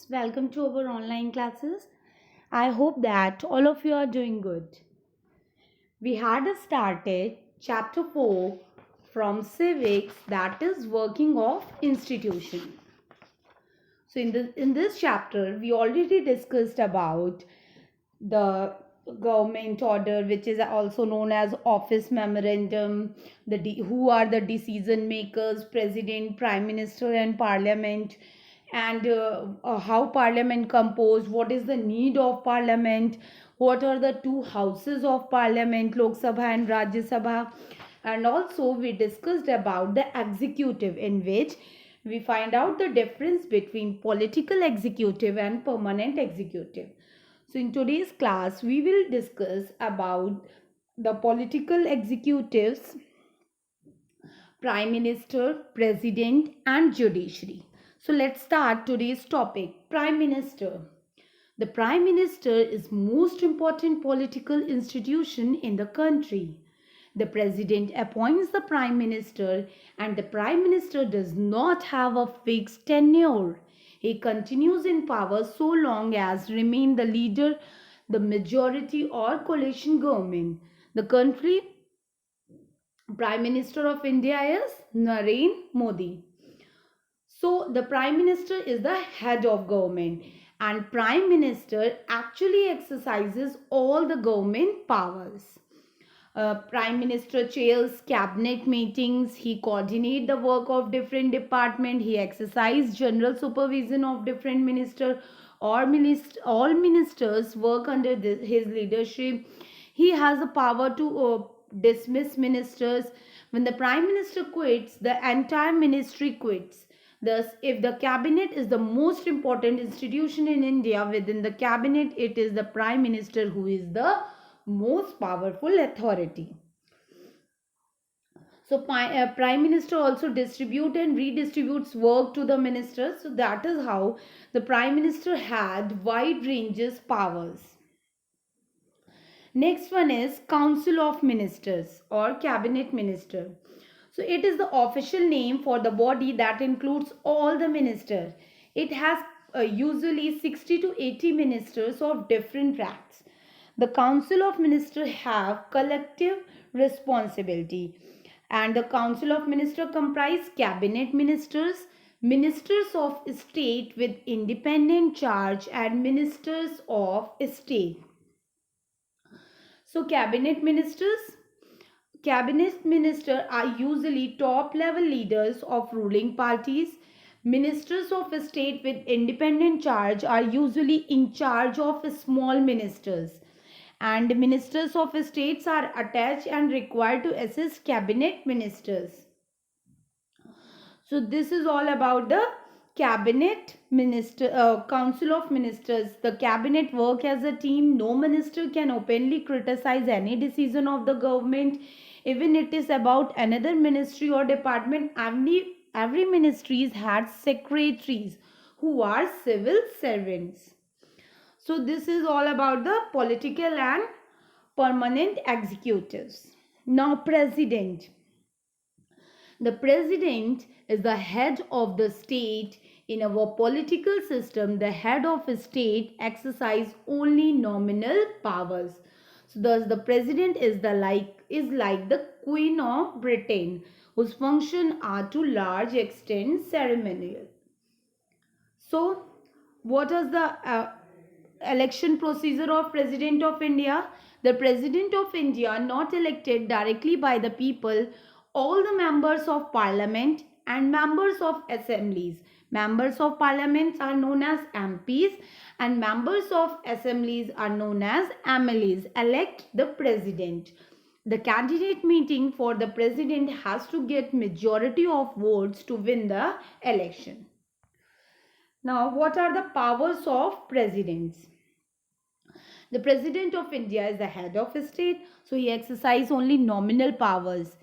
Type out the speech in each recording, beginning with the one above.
Welcome to our online classes. I hope that all of you are doing good. We had started chapter 4 from civics, that is working of institution. So in this chapter we already discussed about the government order, which is also known as office memorandum, who are the decision makers, president, prime minister and parliament, and how parliament composed, what is the need of parliament, what are the two houses of parliament, lok sabha and rajya sabha. And also we discussed about the executive, in which we find out the difference between political executive and permanent executive. So in today's class, we will discuss about the political executives, prime minister, president and judiciary. So let's start today's topic, prime minister. The prime minister is most important political institution in the country. The president appoints the prime minister and the prime minister does not have a fixed tenure. He continues in power so long as remain the leader, the majority or coalition government. The country prime minister of India is Narendra Modi. So the prime minister is the head of government and prime minister actually exercises all the government powers. Prime minister chairs cabinet meetings, he coordinates the work of different department, he exercises general supervision of different minister or all ministers work under his leadership. He has the power to dismiss ministers. When the prime minister quits, the entire ministry quits. Thus, if the cabinet is the most important institution in India, within the cabinet, it is the prime minister who is the most powerful authority. So prime minister also distribute and redistributes work to the ministers. So that is how the prime minister had wide ranges powers. Next one is council of ministers or cabinet minister. So it is the official name for the body that includes all the ministers. It has usually 60 to 80 ministers of different ranks. The council of ministers have collective responsibility, and the council of ministers comprise cabinet ministers, ministers of state with independent charge and ministers of state. So cabinet ministers are usually top level leaders of ruling parties. Ministers of state with independent charge are usually in charge of small ministers. And ministers of states are attached and required to assist cabinet ministers. So this is all about the council of ministers. The cabinet work as a team. No minister can openly criticize any decision of the government, even it is about another ministry or department. Every ministries had secretaries who are civil servants. So this is all about the political and permanent executives. Now president. The president is the head of the state. In our political system, the head of a state exercise only nominal powers. So thus the president is like the Queen of Britain, whose functions are to large extent ceremonial. So what is the election procedure of president of India? The president of India not elected directly by the people, all the members of parliament and members of assemblies. Members of parliaments are known as MPs and members of assemblies are known as MLAs elect the president. The candidate meeting for the president has to get majority of votes to win the election. Now, what are the powers of presidents? The president of India is the head of state, so he exercises only nominal powers.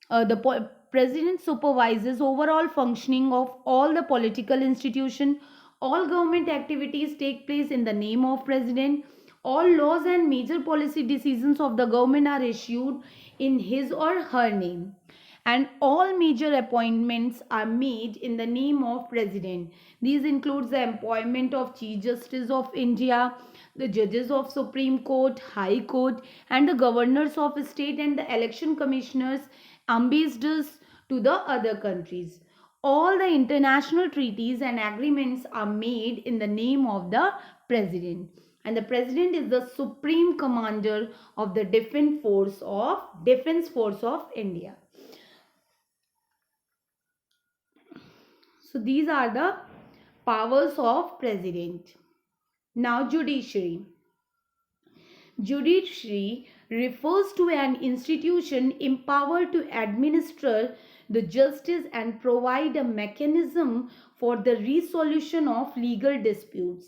The president supervises overall functioning of all the political institution. All government activities take place in the name of president. All laws and major policy decisions of the government are issued in his or her name. and all major appointments are made in the name of president. These includes the appointment of Chief Justice of India, the judges of Supreme Court, High Court, and the governors of state and the election commissioners, ambassadors to the other countries. All the international treaties and agreements are made in the name of the president, and the president is the supreme commander of the defense force of India. So these are the powers of president. Now judiciary. Judiciary refers to an institution empowered to administer the justice and provide a mechanism for the resolution of legal disputes.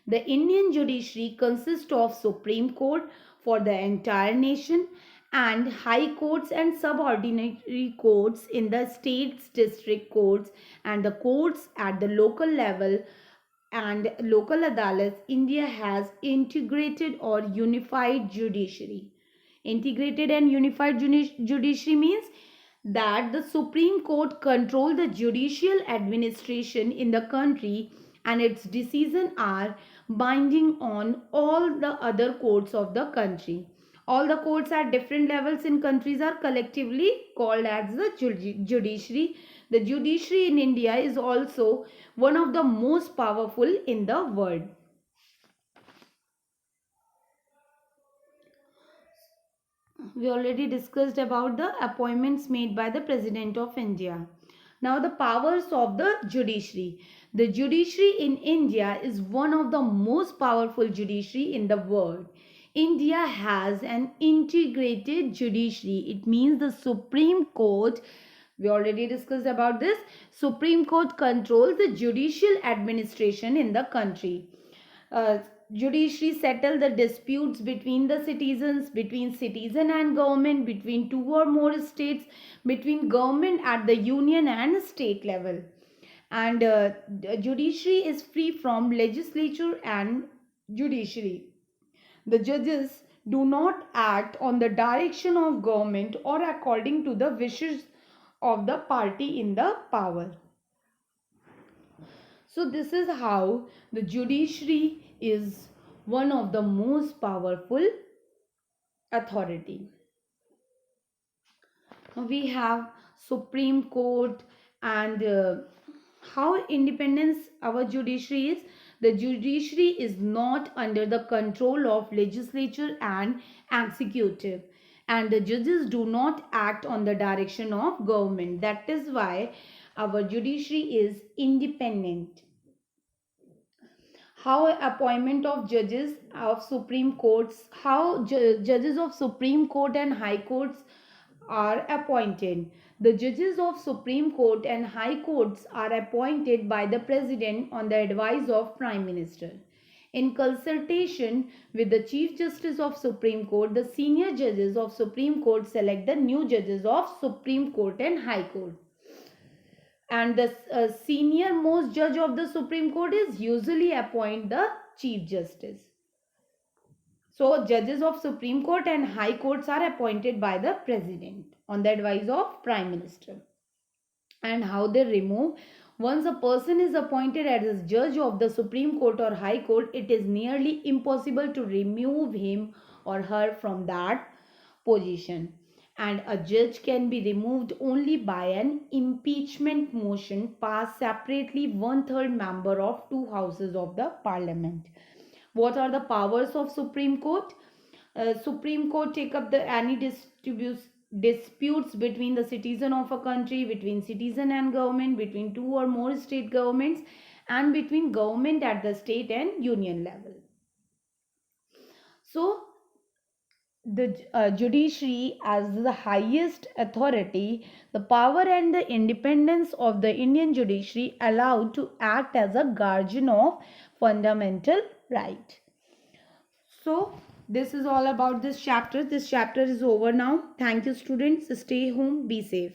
The Indian judiciary consists of Supreme Court for the entire nation and high courts and subordinary courts in the states, district courts, and the courts at the local level and local adalats. India has integrated or unified judiciary. Integrated and unified judiciary means that the Supreme Court control the judicial administration in the country and its decisions are binding on all the other courts of the country. All the courts at different levels in countries are collectively called as the judiciary. The judiciary in India is also one of the most powerful in the world. We already discussed about the appointments made by the President of India. Now the powers of the judiciary. The judiciary in India is one of the most powerful judiciary in the world. India has an integrated judiciary. It means the Supreme Court, we already discussed about this, Supreme Court controls the judicial administration in the country. Judiciary settle the disputes between the citizens, between citizen and government, between two or more states, between government at the union and state level. And judiciary is free from legislature and judiciary. The judges do not act on the direction of government or according to the wishes of the party in the power. So this is how the judiciary is one of the most powerful authority. We have Supreme Court and how independence our judiciary is. The judiciary is not under the control of legislature and executive, and the judges do not act on the direction of government. That is why our judiciary is independent. How appointment of judges of Supreme Courts, how judges of Supreme Court and High Courts are appointed. The judges of Supreme Court and High Courts are appointed by the President on the advice of Prime Minister. In consultation with the Chief Justice of Supreme Court, the senior judges of Supreme Court select the new judges of Supreme Court and High Court. And the senior most judge of the Supreme Court is usually appoint the Chief Justice. So judges of Supreme Court and High Courts are appointed by the President on the advice of Prime Minister. And how they remove. Once a person is appointed as a judge of the Supreme Court or High Court, it is nearly impossible to remove him or her from that position. And a judge can be removed only by an impeachment motion passed separately 1/3 member of two houses of the parliament. What are the powers of Supreme Court? Supreme Court take up any disputes between the citizen of a country, between citizen and government, between two or more state governments, and between government at the state and union level. So the judiciary as the highest authority, the power and the independence of the Indian judiciary allowed to act as a guardian of fundamental right. So this is all about this chapter. This chapter is over now. Thank you students. Stay home. Be safe.